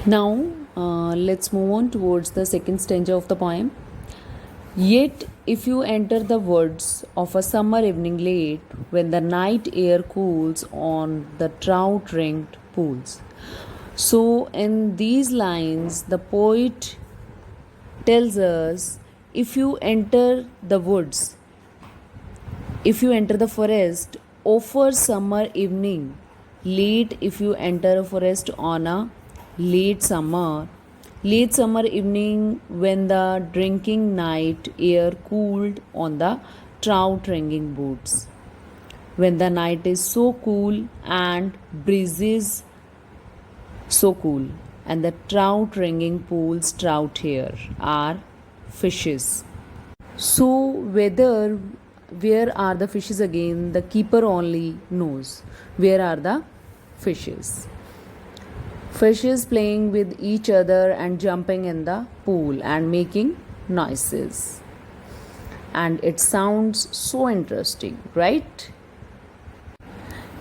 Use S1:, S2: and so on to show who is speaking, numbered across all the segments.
S1: Now, let's move on towards the second stanza of the poem. Yet, if you enter the woods of a summer evening late, when the night air cools on the trout ringed pools. So, in these lines, the poet tells us if you enter the woods, if you enter the forest, offer summer evening. Late, if you enter a forest on a late summer evening when the drinking night air cooled on the trout ringing boots. When the night is so cool and breezes so cool, and the trout ringing pools trout here are fishes. So, whether where are the fishes again? The keeper only knows. Where are the fishes? Fishes playing with each other and jumping in the pool and making noises. And it sounds so interesting, right?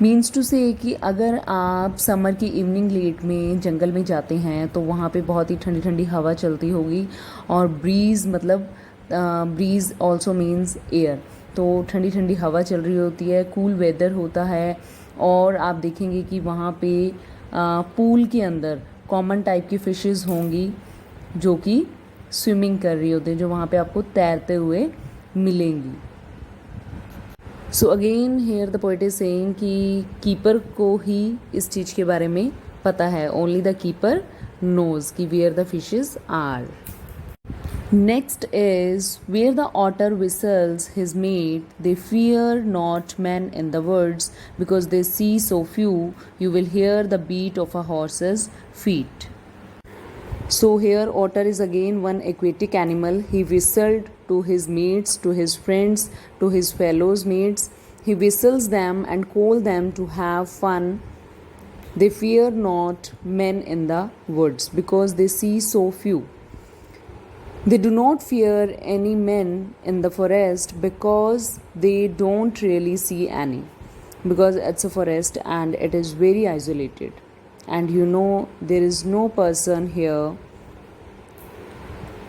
S1: Means to say कि अगर आप summer की evening late में जंगल में जाते हैं तो वहाँ पे बहुत ही ठंडी ठंडी हवा चलती होगी और ब्रीज़ मतलब ब्रीज़ ऑल्सो मीन्स एयर, तो ठंडी ठंडी हवा चल रही होती है, कूल वेदर होता है और आप देखेंगे कि वहाँ पे पूल के अंदर कॉमन टाइप की फ़िशेज़ होंगी जो कि स्विमिंग कर रही होती हैं, जो वहाँ पे आपको तैरते हुए मिलेंगी. So again here the poet is saying कि कीपर को ही इस चीज़ के बारे में पता है. ओनली द कीपर नोज कि where the fishes are. Next is where the otter whistles his mate, they fear not men in the woods, because they see so few, you will hear the beat of a horse's feet. So here otter is again one aquatic animal. He whistled to his mates, to his friends, to his fellows mates. He whistles them and call them to have fun. They fear not men in the woods because they see so few. They do not fear any men in the forest because they don't really see any, because it's a forest and it is very isolated. And you know, there is no person here.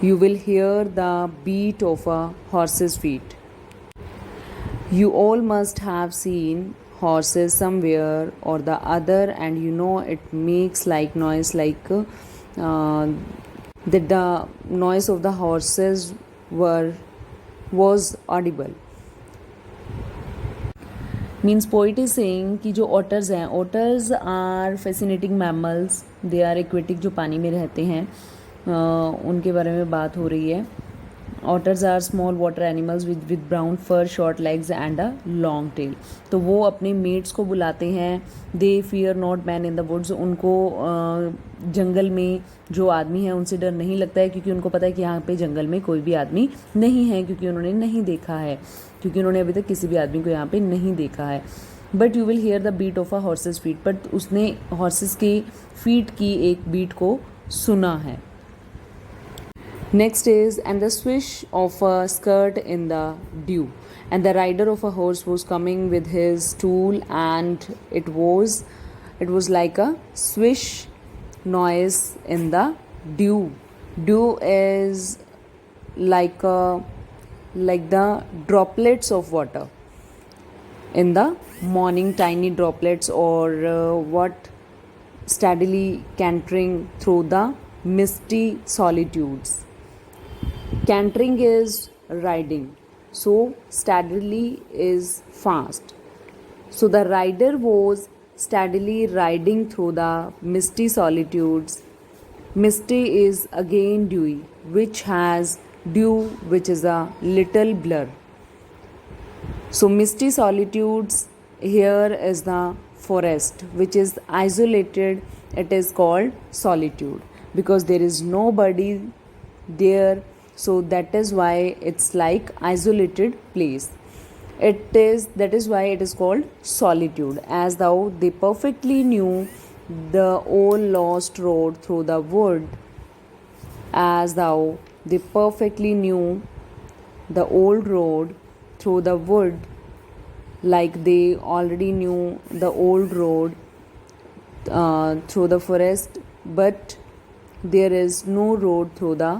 S1: You will hear the beat of a horse's feet. You all must have seen horses somewhere or the other, and you know it makes like noise, like the noise of the horses was audible. Means poet is saying कि जो otters हैं, otters are fascinating mammals. They are aquatic, जो पानी में रहते हैं, उनके बारे में बात हो रही है. Otters are small water animals with brown fur, short legs and a long tail. तो वो अपने मेट्स को बुलाते हैं. They fear not man in the woods. उनको जंगल में जो आदमी है उनसे डर नहीं लगता है, क्योंकि उनको पता है कि यहाँ पे जंगल में कोई भी आदमी नहीं है, क्योंकि उन्होंने नहीं देखा है, क्योंकि उन्होंने अभी तक किसी भी आदमी को यहाँ पे नहीं देखा है. But you will hear the beat of a horses feet. But उसने हॉर्सेस के फीट की एक बीट को सुना है. Next is, and the swish of a skirt in the dew, and the rider of a horse was coming with his stool, and it was like a swish noise in the dew. Dew is like the droplets of water in the morning, tiny droplets, or what steadily cantering through the misty solitudes. Cantering is riding, so steadily is fast. So the rider was steadily riding through the misty solitudes. Misty is again dewy, which has dew, which is a little blur. So misty solitudes here is the forest, which is isolated. It is called solitude because there is nobody there. So that is why it's like isolated place. That is why it is called solitude, as though they perfectly knew the old lost road through the wood, as though they perfectly knew the old road through the wood, like they already knew the old road through the forest, but there is no road through the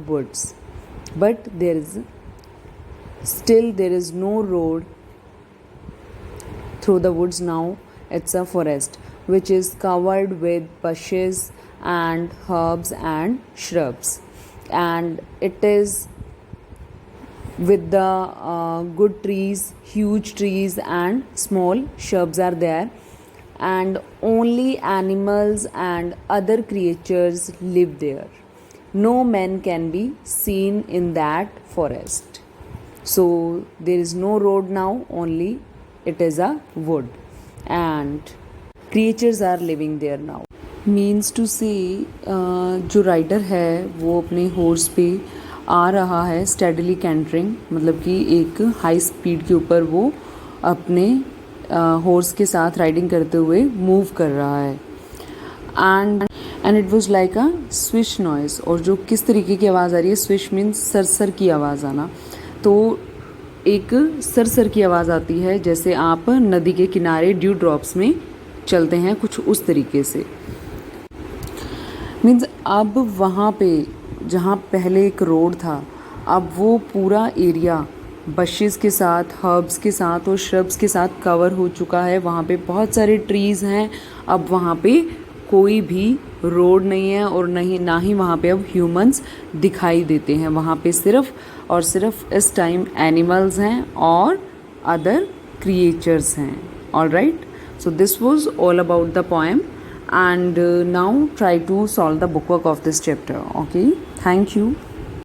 S1: woods, but there is no road through the woods now. It's a forest which is covered with bushes and herbs and shrubs, and it is with the good trees, huge trees and small shrubs are there, and only animals and other creatures live there. No man can be seen in that forest. So there is no road now, only it is a wood, and creatures are living there now. Means to say जो rider है वो अपने horse पे आ रहा है steadily कैंटरिंग, मतलब कि एक हाई स्पीड के ऊपर वो अपने हॉर्स के साथ राइडिंग करते हुए मूव कर रहा है। And it was like a swish noise, और जो किस तरीके की आवाज़ आ रही है, स्विश मीन्स सरसर की आवाज़ आना, तो एक सरसर की आवाज़ आती है जैसे आप नदी के किनारे ड्यू ड्रॉप्स में चलते हैं, कुछ उस तरीके से। मीन्स अब वहाँ पे जहाँ पहले एक रोड था, अब वो पूरा एरिया बशेस के साथ, हर्ब्स के साथ और श्रब्स के साथ कवर हो चुका है। वहाँ पे बहुत सारे ट्रीज़ हैं। अब वहाँ पे कोई भी रोड नहीं है, और ना ही वहाँ पे अब ह्यूमंस दिखाई देते हैं। वहाँ पे सिर्फ और सिर्फ इस टाइम एनिमल्स हैं और अदर क्रिएचर्स हैं। All right, so this was all about the poem, and now try to solve the bookwork of this chapter. Okay, thank you.